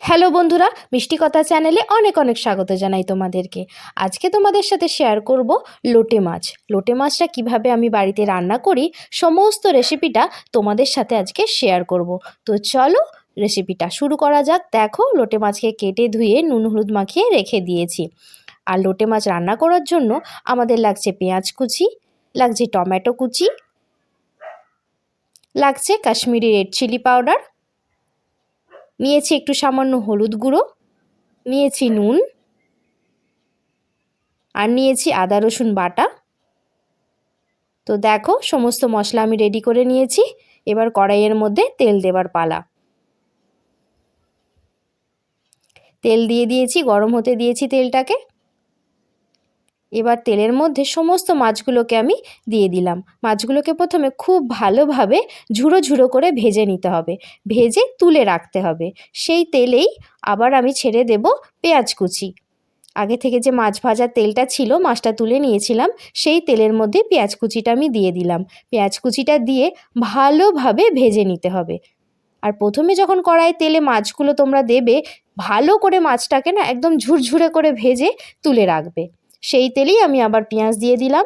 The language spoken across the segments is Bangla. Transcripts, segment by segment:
হ্যালো বন্ধুরা, মিষ্টি কথা চ্যানেলে অনেক অনেক স্বাগত জানাই তোমাদেরকে। আজকে তোমাদের সাথে শেয়ার করব লোটে মাছ। লোটে মাছটা কিভাবে আমি বাড়িতে রান্না করি সমস্ত রেসিপিটা তোমাদের সাথে আজকে শেয়ার করব। তো চলো রেসিপিটা শুরু করা যাক। দেখো, লোটে মাছকে কেটে ধুয়ে নুন হলুদ মাখিয়ে রেখে দিয়েছি। আর লোটে মাছ রান্না করার জন্য আমাদের লাগছে পেঁয়াজ কুচি, লাগছে টমেটো কুচি, লাগছে কাশ্মীরি রেড চিলি পাউডার, নিয়েছি একটু সামান্য হলুদ গুঁড়ো, নিয়েছি নুন, আর নিয়েছি আদা রসুন বাটা। তো দেখো, সমস্ত মশলা আমি রেডি করে নিয়েছি। এবার কড়াইয়ের মধ্যে তেল দেবার পালা। তেল দিয়ে দিয়েছি, গরম হতে দিয়েছি তেলটাকে। এবার তেলের মধ্যে সমস্ত মাছগুলোকে আমি দিয়ে দিলাম। মাছগুলোকে প্রথমে খুব ভালোভাবে ঝুড়ো ঝুড়ো করে ভেজে নিতে হবে, ভেজে তুলে রাখতে হবে। সেই তেলেই আবার আমি ছেড়ে দেব পেঁয়াজ কুচি। আগে থেকে যে মাছ ভাজার তেলটা ছিল, মাছটা তুলে নিয়েছিলাম, সেই তেলের মধ্যে পেঁয়াজ কুচিটা আমি দিয়ে দিলাম। পেঁয়াজ কুচিটা দিয়ে ভালোভাবে ভেজে নিতে হবে। আর প্রথমে যখন কড়াই তেলে মাছগুলো তোমরা দেবে, ভালো করে মাছটাকে না একদম ঝুরঝুরে করে ভেজে তুলে রাখবে। সেই তেলেই আমি আবার পেঁয়াজ দিয়ে দিলাম।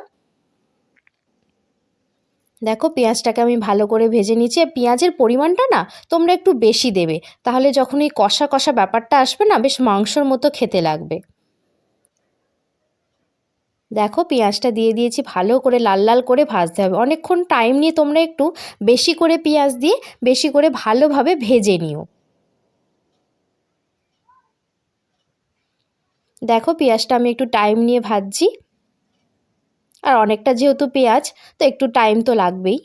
দেখো, পেঁয়াজটাকে আমি ভালো করে ভেজে নিচ্ছি। পেঁয়াজের পরিমাণটা না তোমরা একটু বেশি দেবে, তাহলে যখন এই কষা কষা ব্যাপারটা আসবে না, বেশ মাংসর মতো খেতে লাগবে। দেখো, পেঁয়াজটা দিয়ে দিয়েছি, ভালো করে লাল লাল করে ভাজতে হবে। অনেকক্ষণ টাইম নিয়ে তোমরা একটু বেশি করে পেঁয়াজ দিয়ে বেশি করে ভালোভাবে ভেজে নিও। দেখো, পেঁয়াজটা আমি একটু টাইম নিয়ে ভাজছি। আর অনেকটা যেহেতু পেঁয়াজ, তো একটু টাইম তো লাগবেই।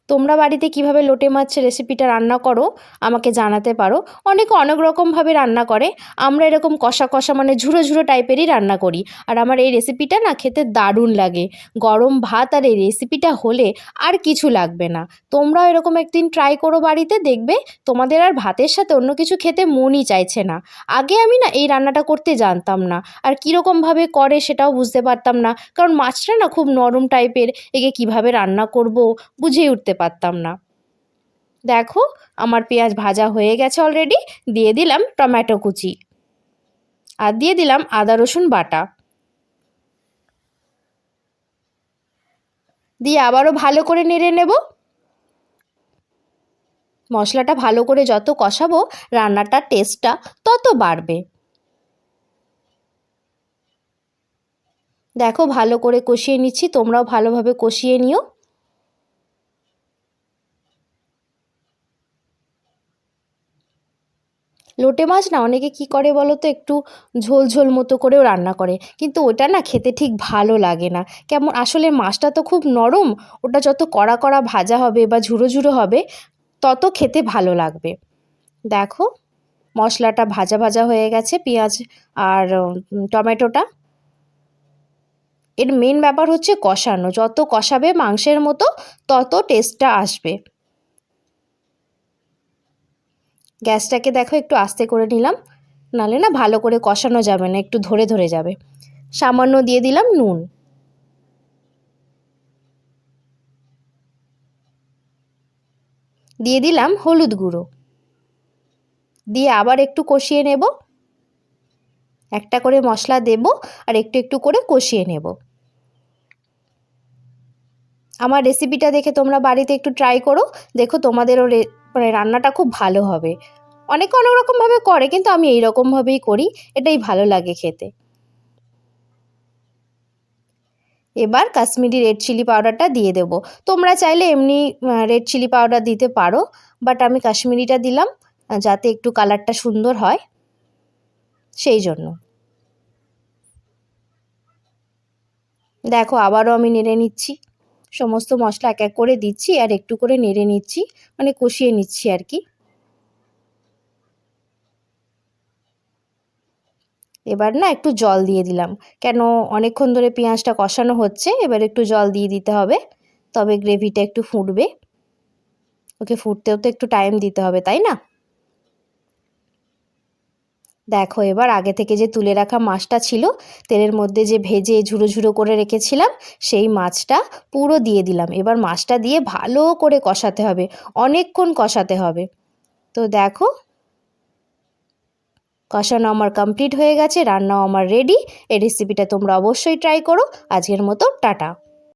তোমরা বাড়িতে কিভাবে লোটে মাছ রেসিপিটা রান্না করো আমাকে জানাতে পারো। অনেকে অনেক রকমভাবে রান্না করে। আমরা এরকম কষা কষা মানে ঝুরো ঝুরো টাইপেরই রান্না করি। আর আমার এই রেসিপিটা না খেতে দারুণ লাগে। গরম ভাত আর এই রেসিপিটা হলে আর কিছু লাগবে না। তোমরাও এরকম একদিন ট্রাই করো বাড়িতে, দেখবে তোমাদের আর ভাতের সাথে অন্য কিছু খেতে মনই চাইছে না। আগে আমি না এই রান্নাটা করতে জানতাম না, আর কীরকমভাবে করে সেটাও বুঝতে পারতাম না, কারণ মাছটা না খুব নরম টাইপের। একে কিভাবে রান্না করব বুঝেই উঠতে পারতাম না। দেখো, আমার পেঁয়াজ ভাজা হয়ে গেছে অলরেডি। দিয়ে দিলাম টমেটো কুচি, আর দিয়ে দিলাম আদা রসুন বাটা। দিয়ে আবারও ভালো করে নেড়ে নেব। মশলাটা ভালো করে যত কষাবো, রান্নাটার টেস্টটা তত বাড়বে। দেখো, ভালো করে কষিয়ে নিচ্ছি, তোমরাও ভালোভাবে কষিয়ে নিও। লোটে মাছ না অনেকে কি করে বলো তো, একটু ঝোল ঝোল মতো করেও রান্না করে, কিন্তু ওটা না খেতে ঠিক ভালো লাগে না। কেমন, আসলে মাছটা তো খুব নরম, ওটা যত কড়া কড়া ভাজা হবে বা ঝুরো ঝুরো হবে তত খেতে ভালো লাগবে। দেখো, মশলাটা ভাজা ভাজা হয়ে গেছে, পেঁয়াজ আর টমেটোটা। এর মেন ব্যাপার হচ্ছে কষানো, যত কষাবে মাংসের মতো তত টেস্টটা আসবে। গ্যাসটাকে দেখো একটু আস্তে করে নিলাম, নাহলে না ভালো করে কষানো যাবে না, একটু ধরে ধরে যাবে। সামান্য দিয়ে দিলাম নুন, দিয়ে দিলাম হলুদ গুঁড়ো, দিয়ে আবার একটু কষিয়ে নেব। একটা করে মশলা দেব আর একটু একটু করে কষিয়ে নেব। আমার রেসিপিটা দেখে তোমরা বাড়িতে একটু ট্রাই করো, দেখো তোমাদেরও মানে রান্নাটা খুব ভালো হবে। অনেকে অনেক রকমভাবে করে, কিন্তু আমি এই রকমভাবেই করি, এটাই ভালো লাগে খেতে। এবার কাশ্মীরি রেড চিলি পাউডারটা দিয়ে দেবো। তোমরা চাইলে এমনি রেড চিলি পাউডার দিতে পারো, বাট আমি কাশ্মীরিটা দিলাম যাতে একটু কালারটা সুন্দর হয়, সেই জন্য। দেখো, আবারও আমি নেড়ে নিচ্ছি। সমস্ত মশলা এক এক করে দিচ্ছি আর একটু করে নেড়ে নিচ্ছি, মানে কষিয়ে নিচ্ছি আর কি। এবার না একটু জল দিয়ে দিলাম, কেন অনেকক্ষণ ধরে পেঁয়াজটা কষানো হচ্ছে, এবার একটু জল দিয়ে দিতে হবে, তবে গ্রেভিটা একটু ফুটবে। ওকে ফুটতেও তো একটু টাইম দিতে হবে, তাই না? দেখো এবার আগে থেকে যে তুলে রাখা মাছটা ছিল, তেলের মধ্যে যে ভেজে ঝুড়ো ঝুড়ো করে রেখেছিলাম, সেই মাছটা পুরো দিয়ে দিলাম। এবার মাছটা দিয়ে ভালো করে কষাতে হবে, অনেকক্ষণ কষাতে হবে। তো দেখো কষানো আমার কমপ্লিট হয়ে গেছে, রান্নাও আমার রেডি। এই রেসিপিটা তোমরা অবশ্যই ট্রাই করো। আজকের মতো টাটা।